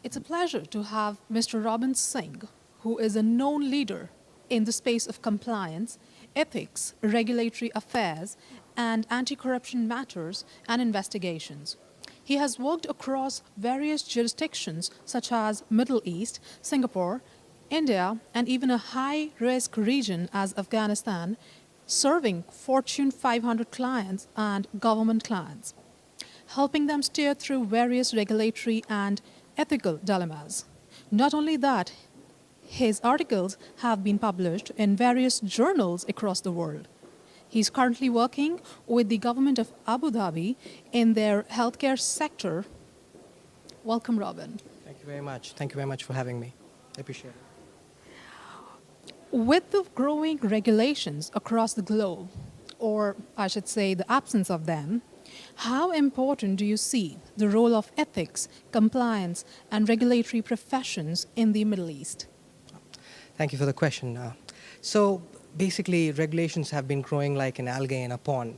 It's a pleasure to have Mr. Robin Singh, who is a known leader in the space of compliance, ethics, regulatory affairs, and anti-corruption matters and investigations. He has worked across various jurisdictions such as Middle East, Singapore, India, and even a high-risk region as Afghanistan, serving Fortune 500 clients and government clients, helping them steer through various regulatory and ethical dilemmas. Not only that, his articles have been published in various journals across the world. He's currently working with the government of Abu Dhabi in their healthcare sector. Welcome, Robin. Thank you very much. Thank you very much for having me. I appreciate it. With the growing regulations across the globe, or I should say the absence of them, how important do you see the role of ethics, compliance, and regulatory professions in the Middle East? Thank you for the question. So basically, regulations have been growing like an algae in a pond.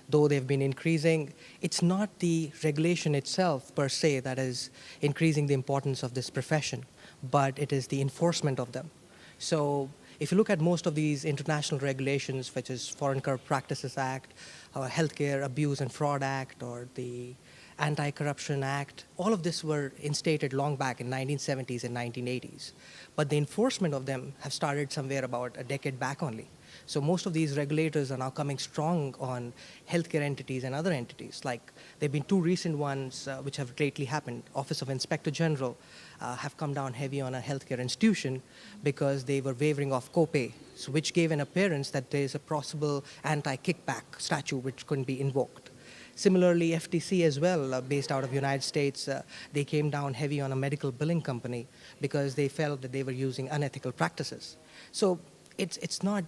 Though they've been increasing, it's not the regulation itself per se that is increasing the importance of this profession, but it is the enforcement of them. So if you look at most of these international regulations, which is Foreign Corrupt Practices Act, Healthcare Abuse and Fraud Act, or the Anti-Corruption Act, all of this were instated long back in 1970s and 1980s. But the enforcement of them have started somewhere about a decade back only. So most of these regulators are now coming strong on healthcare entities and other entities. Like there have been two recent ones which have lately happened. Office of Inspector General have come down heavy on a healthcare institution because they were waiving off copay, so which gave an appearance that there is a possible anti-kickback statute which couldn't be invoked. Similarly, FTC as well, based out of the United States, they came down heavy on a medical billing company because they felt that they were using unethical practices. So it's not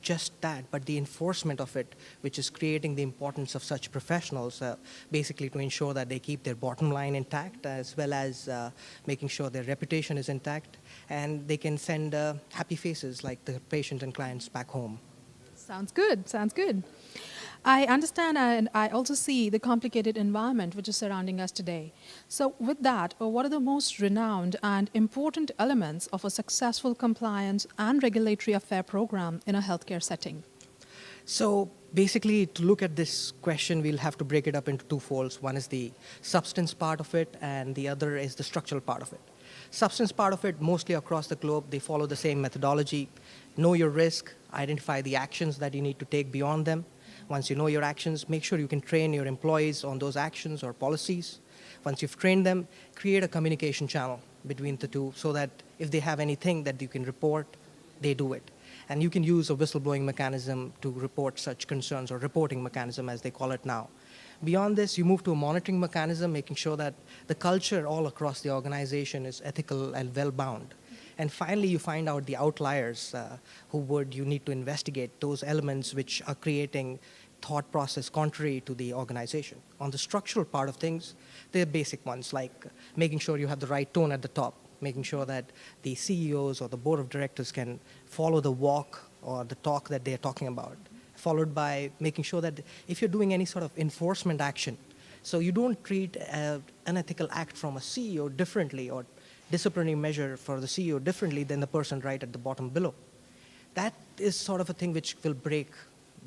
just that, but the enforcement of it, which is creating the importance of such professionals, basically to ensure that they keep their bottom line intact, as well as making sure their reputation is intact, and they can send happy faces like the patients and clients back home. Sounds good, sounds good. I understand and I also see the complicated environment which is surrounding us today. So with that, what are the most renowned and important elements of a successful compliance and regulatory affair program in a healthcare setting? So basically, to look at this question, we'll have to break it up into two folds. One is the substance part of it, and the other is the structural part of it. Substance part of it, mostly across the globe, they follow the same methodology. Know your risk, identify the actions that you need to take beyond them. Once you know your actions, make sure you can train your employees on those actions or policies. Once you've trained them, create a communication channel between the two so that if they have anything that you can report, they do it. And you can use a whistleblowing mechanism to report such concerns, or reporting mechanism as they call it now. Beyond this, you move to a monitoring mechanism, making sure that the culture all across the organization is ethical and well-bound. And finally, you find out the outliers you need to investigate those elements which are creating thought process contrary to the organization. On the structural part of things, they're basic ones, like making sure you have the right tone at the top, making sure that the CEOs or the board of directors can follow the walk or the talk that they're talking about, followed by making sure that if you're doing any sort of enforcement action, so you don't treat an unethical act from a CEO differently, or disciplinary measure for the CEO differently than the person right at the bottom below. That is sort of a thing which will break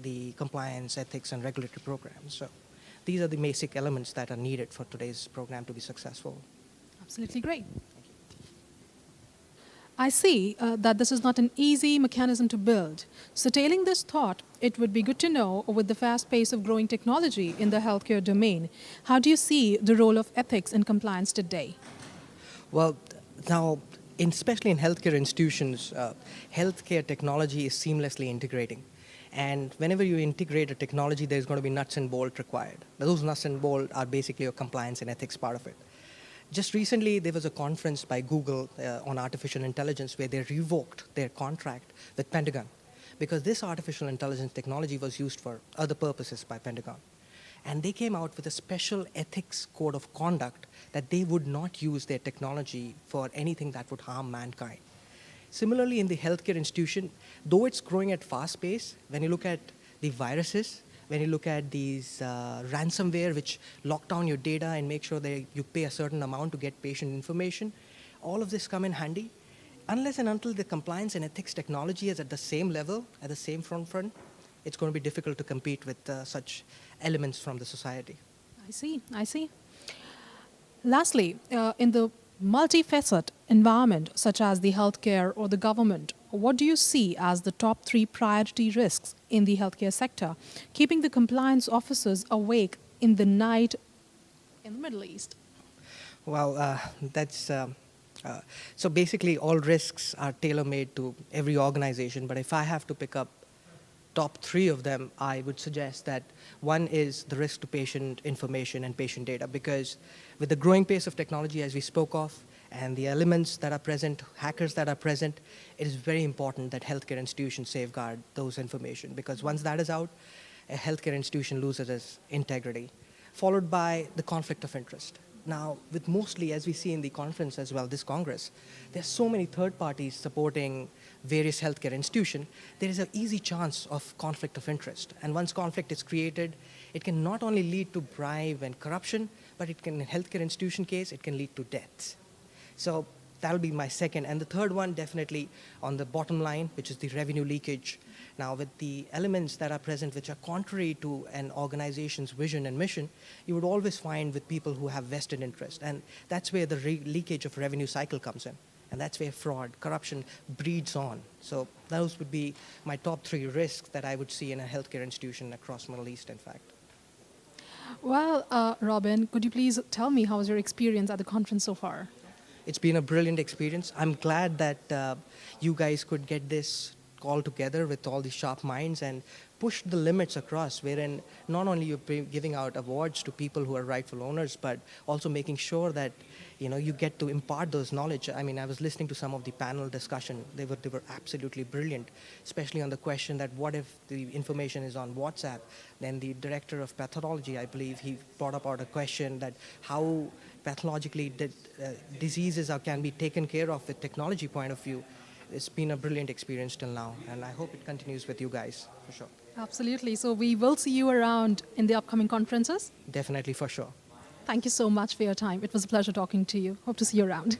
the compliance, ethics, and regulatory programs. So these are the basic elements that are needed for today's program to be successful. Absolutely great. I see that this is not an easy mechanism to build. So tailing this thought, it would be good to know, with the fast pace of growing technology in the healthcare domain, how do you see the role of ethics and compliance today? Well, now, especially in healthcare institutions, healthcare technology is seamlessly integrating. And whenever you integrate a technology, there's going to be nuts and bolts required. Those nuts and bolts are basically your compliance and ethics part of it. Just recently, there was a conference by Google on artificial intelligence where they revoked their contract with Pentagon because this artificial intelligence technology was used for other purposes by Pentagon. And they came out with a special ethics code of conduct that they would not use their technology for anything that would harm mankind. Similarly, in the healthcare institution, though it's growing at fast pace, when you look at the viruses, when you look at these ransomware which lock down your data and make sure that you pay a certain amount to get patient information, all of this come in handy. Unless and until the compliance and ethics technology is at the same level, at the same front, it's going to be difficult to compete with such elements from the society. I see. Lastly, in the multifaceted environment such as the healthcare or the government, what do you see as the top 3 priority risks in the healthcare sector, keeping the compliance officers awake in the night in the Middle East? Well, so basically all risks are tailor-made to every organization, but if I have to pick up top 3 of them, I would suggest that one is the risk to patient information and patient data, because with the growing pace of technology, as we spoke of, and the elements that are present, hackers that are present, it is very important that healthcare institutions safeguard those information, because once that is out, a healthcare institution loses its integrity, followed by the conflict of interest. Now, with mostly, as we see in the conference as well, this Congress, there's so many third parties supporting various healthcare institutions, there is an easy chance of conflict of interest. And once conflict is created, it can not only lead to bribe and corruption, but it can, in healthcare institution case, it can lead to deaths. So that'll be my second. And the third one, definitely on the bottom line, which is the revenue leakage. Now, with the elements that are present, which are contrary to an organization's vision and mission, you would always find with people who have vested interest. And that's where the leakage of revenue cycle comes in. And that's where fraud, corruption breeds on. So those would be my top 3 risks that I would see in a healthcare institution across Middle East, in fact. Well, Robin, could you please tell me how was your experience at the conference so far? It's been a brilliant experience. I'm glad that you guys could get this call together with all these sharp minds and push the limits across, wherein not only you're giving out awards to people who are rightful owners, but also making sure that you get to impart those knowledge. I mean, I was listening to some of the panel discussion. They were absolutely brilliant, especially on the question that what if the information is on WhatsApp? Then the director of pathology, I believe, he brought about a question that how pathologically diseases can be taken care of with technology point of view. It's been a brilliant experience till now, and I hope it continues with you guys, for sure. Absolutely. So we will see you around in the upcoming conferences? Definitely, for sure. Thank you so much for your time. It was a pleasure talking to you. Hope to see you around.